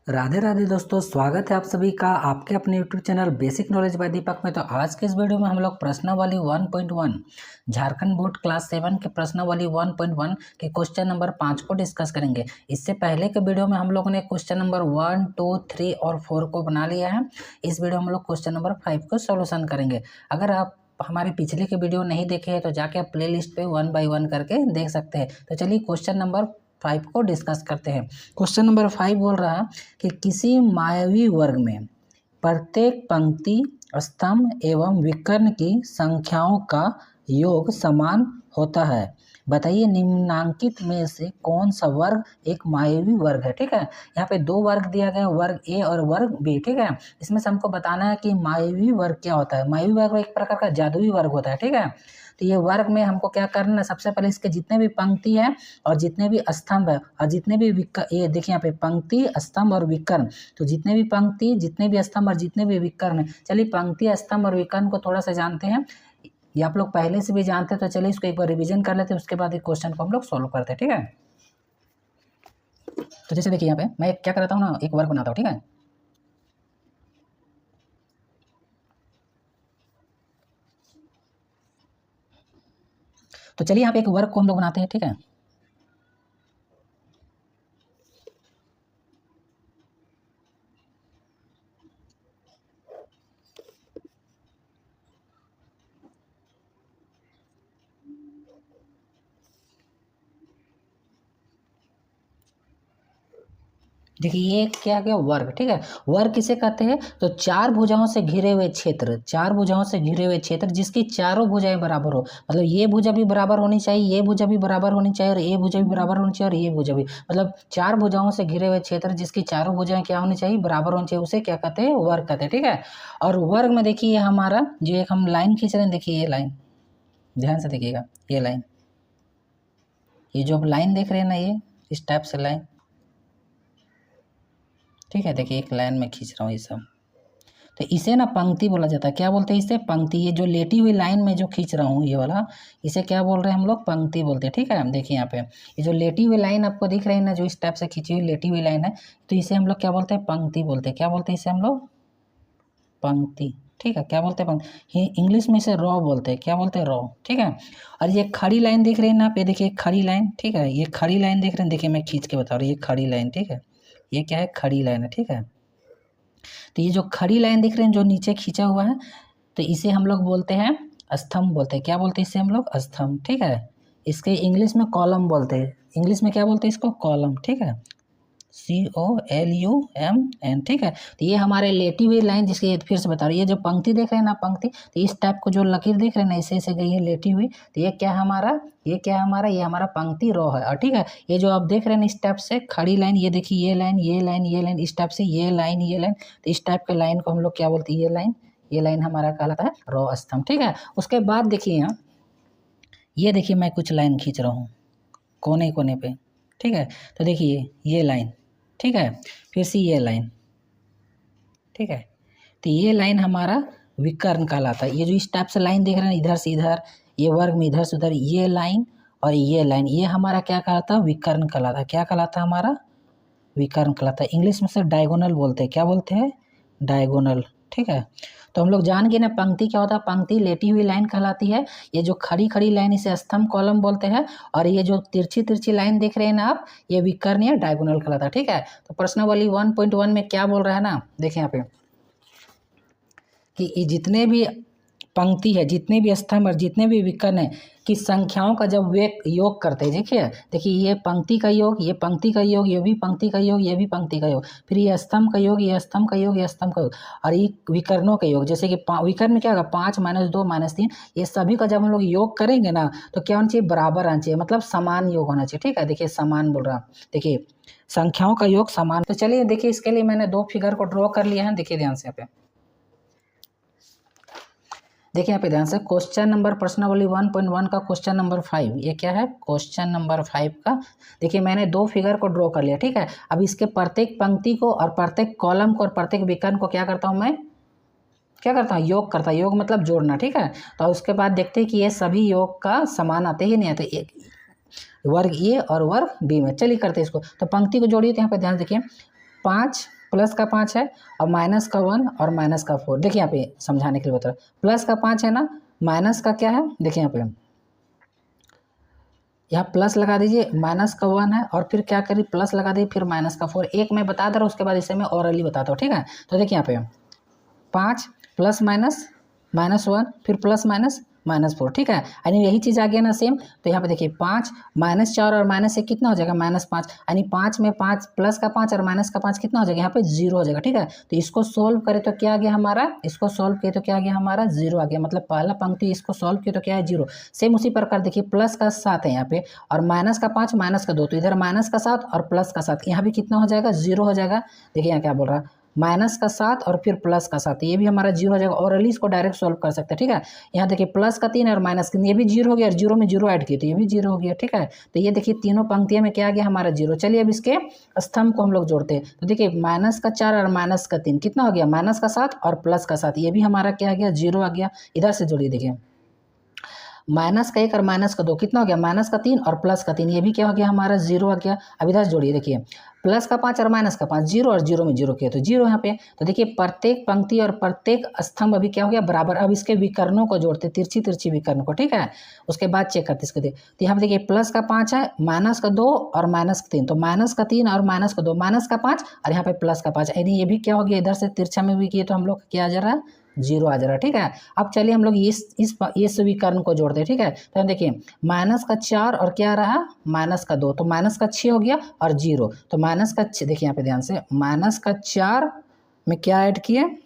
राधे राधे दोस्तों, स्वागत है आप सभी का आपके अपने YouTube channel basic knowledge by Deepak में। तो आज के इस वीडियो में हम लोग प्रश्नावली 1.1 झारखंड बोर्ड क्लास 7 के प्रश्नावली 1.1 के क्वेश्चन नंबर 5 को डिस्कस करेंगे। इससे पहले के वीडियो में हम लोगों ने क्वेश्चन नंबर 1, 2, 3 और 4 को बना लिया है। इस वीडियो में हम लोग क्वेश्चन नंबर 5 को सोल्यूशन करेंगे। अगर आप हमारे पिछले के वीडियो नहीं देखे हैं तो जाके आप प्ले लिस्ट पे 1 बाय 1 करके देख सकते हैं। तो चलिए क्वेश्चन नंबर 5 को डिस्कस करते हैं। क्वेश्चन नंबर 5 बोल रहा है कि किसी मायावी वर्ग में प्रत्येक पंक्ति, स्तंभ एवं विकर्ण की संख्याओं का योग समान होता है। बताइए निम्नांकित में से कौन सा वर्ग एक मायावी वर्ग है। ठीक है, यहाँ पे दो वर्ग दिया गया, वर्ग ए और वर्ग बी। ठीक है, इसमें से हमको बताना है कि मायावी वर्ग क्या होता है। मायावी वर्ग एक प्रकार का जादुई वर्ग होता है। ठीक है, तो ये वर्ग में हमको क्या करना है, सबसे पहले इसके जितने भी पंक्ति है और जितने भी स्तंभ है और जितने भी ये देखिए यहाँ पे पंक्ति, स्तंभ और विकर्ण। तो जितने भी पंक्ति, जितने भी स्तंभ और जितने भी विकर्ण, चलिए पंक्ति, स्तंभ और विकर्ण को थोड़ा सा जानते हैं। ये आप लोग पहले से भी जानते हैं, तो चलिए इसको एक बार रिवीजन कर लेते हैं, उसके बाद एक क्वेश्चन को हम लोग सोल्व करते हैं। ठीक है, तो जैसे देखिए यहाँ पे मैं क्या करता हूँ ना, एक वर्ग बनाता हूँ। ठीक है, तो चलिए यहाँ पे एक वर्ग को हम लोग बनाते हैं। ठीक है, देखिए ये क्या गया, वर्ग। ठीक है, वर्ग किसे कहते हैं, तो चार भुजाओं से घिरे हुए क्षेत्र, चार भुजाओं से घिरे हुए क्षेत्र जिसकी चारों भुजाएं बराबर हो। मतलब ये भुजा भी बराबर होनी चाहिए, ये भुजा भी बराबर होनी चाहिए, और ये भुजा भी बराबर होनी चाहिए, और ये भुजा भी, मतलब चार भुजाओं से घिरे हुए क्षेत्र जिसकी चारों भुजाएं क्या होनी चाहिए, बराबर होनी चाहिए, उसे क्या कहते हैं, वर्ग कहते हैं। ठीक है, और वर्ग में देखिए हमारा जो एक हम लाइन खींच रहे हैं, देखिए ये लाइन, ध्यान से देखिएगा, ये लाइन, ये जो आप लाइन देख रहे हैं ना, ये इस टाइप से लाइन। ठीक है, देखिए एक लाइन में खींच रहा हूँ ये सब, तो इसे ना पंक्ति बोला जाता है। क्या बोलते हैं इसे, पंक्ति। ये जो लेटी हुई लाइन में जो खींच रहा हूँ ये वाला, इसे क्या बोल रहे हैं हम लोग, पंक्ति बोलते हैं। ठीक है, देखिए यहाँ पे ये जो लेटी हुई लाइन आपको दिख रही है ना, जो इस टाइप से खींची हुई लेटी हुई लाइन है, तो इसे हम लोग क्या बोलते हैं, पंक्ति बोलते हैं। क्या बोलते हैं इसे हम लोग, पंक्ति। ठीक है, क्या बोलते हैं, पंक्ति। इंग्लिश में इसे रॉ बोलते हैं। क्या बोलते हैं, रॉ। ठीक है, और ये खड़ी लाइन दिख रही है ना आप, ये देखिए खड़ी लाइन। ठीक है, ये खड़ी लाइन देख रहे हैं, देखिए मैं खींच के बता रहा हूँ, ये खड़ी लाइन। ठीक है, ये क्या है, खड़ी लाइन है। ठीक है, तो ये जो खड़ी लाइन दिख रहे हैं जो नीचे खींचा हुआ है, तो इसे हम लोग बोलते हैं स्तंभ बोलते हैं। क्या बोलते हैं इसे हम लोग, स्तंभ। ठीक है, इसके इंग्लिश में कॉलम बोलते हैं। इंग्लिश में क्या बोलते हैं इसको, कॉलम। ठीक है, COLUMN। ठीक है, तो ये हमारे लेटी हुई लाइन, जिसकी फिर से बता रही है, ये जो पंक्ति देख रहे हैं ना, पंक्ति, तो इस टाइप को जो लकीर देख रहे हैं ना, ऐसे ऐसे गई है लेटी हुई, तो ये क्या है हमारा, ये क्या है हमारा, ये हमारा पंक्ति रो है। और ठीक है, ये जो आप देख रहे हैं ना इस टाइप से खड़ी लाइन, ये देखिए ये लाइन, ये लाइन, ये लाइन, इस टाइप से ये लाइन, ये लाइन, तो इस टाइप के लाइन को हम लोग क्या बोलते हैं, ये लाइन, ये लाइन हमारा कहलाता है रो स्तंभ। ठीक है, उसके बाद देखिए यहाँ, ये देखिए मैं कुछ लाइन खींच रहा हूँ कोने कोने पे। ठीक है, तो देखिए ये लाइन। ठीक है, फिर से ये लाइन। ठीक है, तो ये लाइन हमारा विकर्ण कहलाता है। ये जो इस टाइप से लाइन देख रहे हैं इधर से इधर, ये वर्ग में इधर से उधर, ये लाइन और ये लाइन, ये हमारा क्या कहलाता है, विकर्ण कहलाता है। क्या कहलाता है हमारा, विकर्ण कहलाता है। इंग्लिश में से डायगोनल बोलते हैं। क्या बोलते हैं, डायगोनल। ठीक है, तो हम लोग जान गए ना पंक्ति क्या होता है, पंक्ति लेटी हुई लाइन कहलाती है। ये जो खड़ी खड़ी लाइन इसे स्तंभ कॉलम बोलते हैं, और ये जो तिरछी तिरछी लाइन देख रहे हैं ना आप, ये विकर्ण या डायगोनल कहलाता है। ठीक है, तो प्रश्नावली 1.1 में क्या बोल रहा है ना, देखिए यहाँ पे कि जितने भी पंक्ति है, जितने भी स्तंभ और जितने भी विकर्ण है की संख्याओं का जब वे योग करते हैं, देखिए देखिए ये पंक्ति का योग, ये पंक्ति का योग, ये भी पंक्ति का योग, ये भी पंक्ति का योग, फिर ये स्तंभ का योग, ये स्तंभ का योग, ये स्तंभ का योग, और ये विकर्णों का योग। जैसे कि विकर्ण में क्या होगा, 5 - 2 - 3, ये सभी का जब हम लोग योग करेंगे ना, तो क्या होना चाहिए, बराबर आना चाहिए, मतलब समान योग होना चाहिए। ठीक है, देखिए समान बोल रहा, देखिए संख्याओं का योग समान। तो चलिए देखिए इसके लिए मैंने 2 फिगर को ड्रॉ कर लिया है। देखिए ध्यान से यहाँ पे, देखिए यहाँ पे ध्यान से, क्वेश्चन नंबर प्रश्नावली 1.1 का क्वेश्चन नंबर 5, ये क्या है, क्वेश्चन नंबर 5 का। देखिए मैंने 2 फिगर को ड्रॉ कर लिया। ठीक है, अब इसके प्रत्येक पंक्ति को और प्रत्येक कॉलम को और प्रत्येक विकर्ण को क्या करता हूँ मैं, क्या करता हूँ, योग करता हूँ। योग मतलब जोड़ना। ठीक है, तो उसके बाद देखते हैं कि ये सभी योग का समान आते ही नहीं आते, वर्ग ए और वर्ग बी में। चलिए करते हैं इसको, तो पंक्ति को जोड़िए। तो यहाँ पे ध्यान देखिए, 5 प्लस का 5 है और माइनस का 1 और माइनस का 4। देखिए यहाँ पे समझाने के लिए बता रहा हूँ, प्लस का 5 है ना, माइनस का क्या है, देखिए यहाँ पे यहाँ प्लस लगा दीजिए, माइनस का 1 है और फिर क्या करिए प्लस लगा दीजिए, फिर माइनस का 4। एक मैं बता दे रहा हूँ, उसके बाद इसे मैं ऑरली बताता हूँ, ठीक है। तो देखिए यहाँ पे 5 प्लस माइनस -1 फिर प्लस माइनस -4, ठीक है। यानी यही चीज़ आ गया ना सेम। तो यहाँ पे देखिए 5 -4 और -1 कितना हो जाएगा, -5। यानी 5 में 5 प्लस का 5 और माइनस का 5 कितना हो जाएगा, यहाँ पे 0 हो जाएगा, ठीक है। तो इसको सोल्व करें तो क्या आ गया हमारा, इसको सोल्व किए तो क्या आ गया हमारा 0 आ गया, मतलब पहला पंक्ति इसको सोल्व किए तो क्या है 0। सेम उसी प्रकार देखिए प्लस का 7 है यहाँ पे और माइनस का 5 माइनस का 2, तो इधर माइनस का 7 और प्लस का 7, यहाँ भी कितना हो जाएगा 0 हो जाएगा। देखिए यहाँ क्या बोल रहा है, माइनस का 7 और फिर प्लस का 7, ये भी हमारा 0 हो जाएगा। और अली इसको डायरेक्ट सॉल्व कर सकते हैं, ठीक है। यहाँ देखिए प्लस का 3 और माइनस का 3, ये भी 0 हो गया और 0 में 0 ऐड किए तो ये भी 0 हो गया, ठीक है। तो ये देखिए तीनों पंक्तियों में क्या आ गया हमारा 0। चलिए अब इसके स्तंभ को हम लोग जोड़ते हैं। तो देखिए माइनस का 4 और माइनस का 3 कितना हो गया, माइनस का 7 और प्लस का 7, ये भी हमारा क्या आ गया 0 आ गया। इधर से जोड़िए, देखिए माइनस का 1 और माइनस का 2 कितना हो गया, माइनस का 3 और प्लस का 3, ये भी क्या हो गया हमारा 0 आ गया। अब इधर जोड़िए, देखिए प्लस का 5 और माइनस का 5, 0 और 0 में 0 किया तो 0 यहाँ पे। तो देखिए प्रत्येक पंक्ति और प्रत्येक स्तंभ अभी क्या हो गया बराबर। अब इसके विकर्णों को जोड़ते, तिरछी तिरछी विकर्ण को, ठीक है। उसके बाद चेक करते इसके दे। तो यहाँ पे देखिए प्लस का 5 है, माइनस का 2 और माइनस का 3, तो माइनस का 3 और माइनस का 2, माइनस का 5 और यहाँ पे प्लस का 5, यानी ये भी क्या हो गया इधर से तिरछा में भी किए तो हम लोग क्या आ जा रहा है 0 आ जा रहा है, ठीक है। अब चलिए हम लोग इस विकर्ण को जोड़ते हैं, ठीक है। तो हम देखिए माइनस का 4 और क्या रहा माइनस का 2, तो माइनस का 6 हो गया और 0, तो माइनस का 6, देखिए यहाँ पे ध्यान से माइनस का 4 में क्या ऐड किए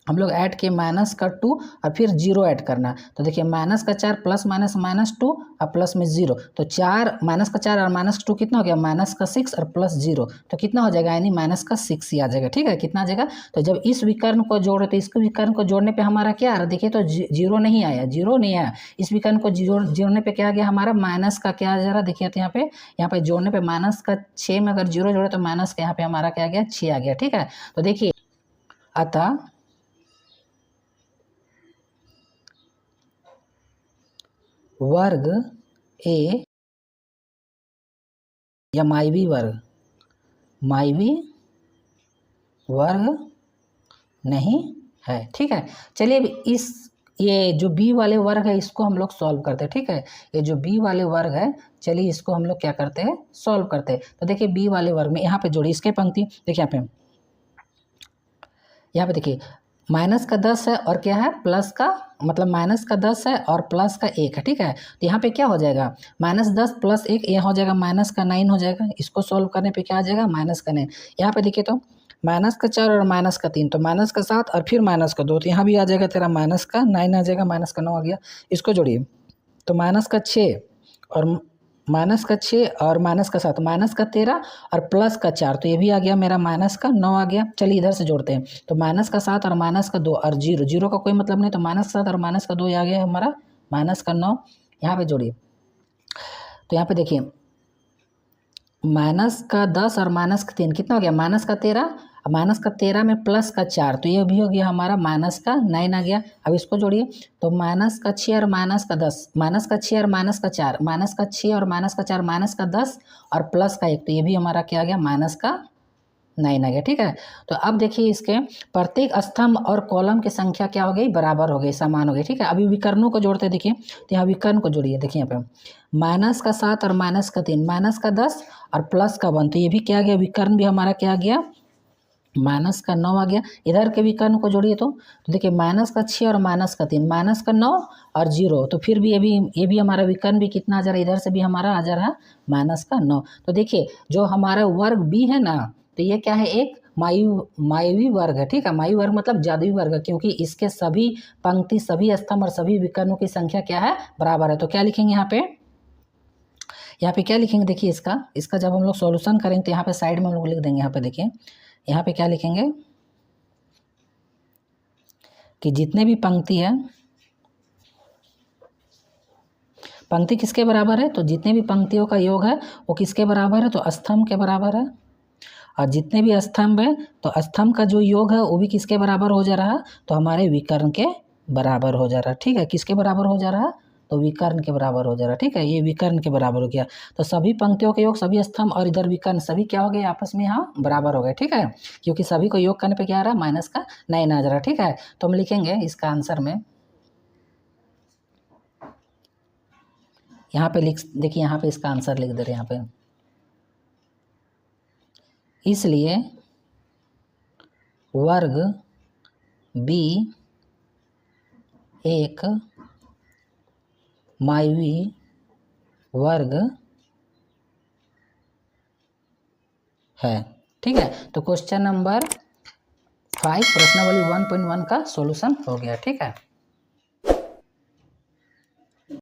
हम लोग, ऐड किए माइनस का 2 और फिर 0 ऐड करना। तो देखिए माइनस का 4 प्लस माइनस -2 और प्लस में 0, तो 4 माइनस का 4 और माइनस 2 कितना हो गया माइनस का 6 और प्लस 0, तो कितना हो जाएगा यानी माइनस का 6 ही आ जाएगा, ठीक है। कितना आ जाएगा, तो जब इस विकर्ण को जोड़े तो इसको विकर्ण को जोड़ने पे हमारा क्या आ रहा है, देखिए तो 0 नहीं आया, 0 नहीं आया। इस विकर्ण को जोड़ने पे क्या आ गया हमारा माइनस का क्या आ जा रहा है, देखिए तो यहाँ पे जोड़ने पे माइनस का 6 में अगर 0 जोड़े तो माइनस का यहाँ पे हमारा क्या आ गया 6 आ गया, ठीक है। तो देखिए अतः वर्ग ए या माइवी वर्ग नहीं है, ठीक है। चलिए अब ये जो बी वाले वर्ग है इसको हम लोग सॉल्व करते हैं, ठीक है। ये जो बी वाले वर्ग है, चलिए इसको हम लोग क्या करते हैं सॉल्व करते हैं। तो देखिए बी वाले वर्ग में यहाँ पे जोड़िए इसके पंक्ति, देखिए यहाँ पे देखिए माइनस का 10 है और क्या है प्लस का, मतलब माइनस का 10 है और प्लस का 1 है, ठीक है। तो यहाँ पे क्या हो जाएगा -10 + 1, यह हो जाएगा माइनस का 9 हो जाएगा। इसको सॉल्व करने पे क्या आ जाएगा माइनस का 9। यहाँ पे देखिए तो माइनस का 4 और माइनस का 3, तो माइनस का 7 और फिर माइनस का 2, तो यहाँ भी आ जाएगा तेरा माइनस का 9 आ जाएगा, माइनस का 9 आ गया। इसको जोड़िए तो माइनस का 6 और माइनस का 6 और माइनस का 7, माइनस का 13 और प्लस का 4, तो ये भी आ गया मेरा माइनस का 9 आ गया। चलिए इधर से जोड़ते हैं, तो माइनस का 7 और माइनस का 2 और 0 का कोई मतलब नहीं, तो माइनस 7 और माइनस का 2 आ गया हमारा माइनस का 9। यहाँ पे जोड़िए तो यहाँ पे देखिए माइनस का 10 और माइनस का 3 कितना हो गया माइनस का 13, और माइनस का 13 में प्लस का 4, तो ये भी हो गया हमारा माइनस का 9 आ गया। अब इसको जोड़िए तो माइनस का 6 और माइनस का 10, माइनस का 6 और माइनस का 4, माइनस का 6 और माइनस का 4, माइनस का 10 और प्लस का 1, तो ये भी हमारा क्या आ गया माइनस का 9 आ गया, ठीक है। तो अब देखिए इसके प्रत्येक स्तंभ और कॉलम की संख्या क्या हो गई बराबर हो गई, समान हो गई, ठीक है। अभी विकर्णों को जोड़ते देखिए, तो यहाँ विकर्ण को जोड़िए, देखिए यहाँ पे माइनस का 7 और माइनस का 3, माइनस का 10 और प्लस का 1, तो ये भी क्या आ गया विकर्ण भी हमारा क्या आ गया माइनस का 9 आ गया। इधर के विकर्ण को जोड़िए तो देखिए माइनस का 6 और माइनस का 3, माइनस का 9 और 0, तो फिर भी ये भी हमारा विकर्ण भी कितना आ जा रहा है, इधर से भी हमारा आ जा रहा है माइनस का 9। तो देखिए जो हमारा वर्ग बी है ना, तो ये क्या है एक मायवी वर्ग है, ठीक है। मायवी वर्ग मतलब जादुई वर्ग है, क्योंकि इसके सभी पंक्ति सभी स्तंभ और सभी विकर्णों की संख्या क्या है बराबर है। तो क्या लिखेंगे यहाँ पे क्या लिखेंगे, देखिए इसका जब हम लोग सॉल्यूशन करेंगे तो यहाँ पे साइड में हम लोग लिख देंगे, यहाँ पे देखिए यहाँ पे क्या लिखेंगे कि जितने भी पंक्ति है, पंक्ति किसके बराबर है, तो जितने भी पंक्तियों का योग है वो किसके बराबर है, तो स्तंभ के बराबर है। और जितने भी स्तंभ है तो स्तंभ का जो योग है वो भी किसके बराबर हो जा रहा है, तो हमारे विकर्ण के बराबर हो जा रहा है, ठीक है। किसके बराबर हो जा रहा है, तो विकर्ण के बराबर हो जाएगा। ठीक है, ये विकर्ण के बराबर हो गया। तो सभी पंक्तियों के योग, सभी स्तंभ और इधर विकर्ण सभी क्या हो गए आपस में यहाँ बराबर हो गए। ठीक है, क्योंकि सभी को योग करने पे क्या आ रहा है, माइनस का नहीं आ जा रहा। ठीक है, तो हम लिखेंगे इसका आंसर में, यहाँ पे देखिए यहाँ पे इसका आंसर लिख दे रहे हैं यहाँ पे। इसलिए वर्ग बी एक माइवी वर्ग है। ठीक है, तो क्वेश्चन नंबर 5 प्रश्नावली 1.1 का सॉल्यूशन हो गया। ठीक है।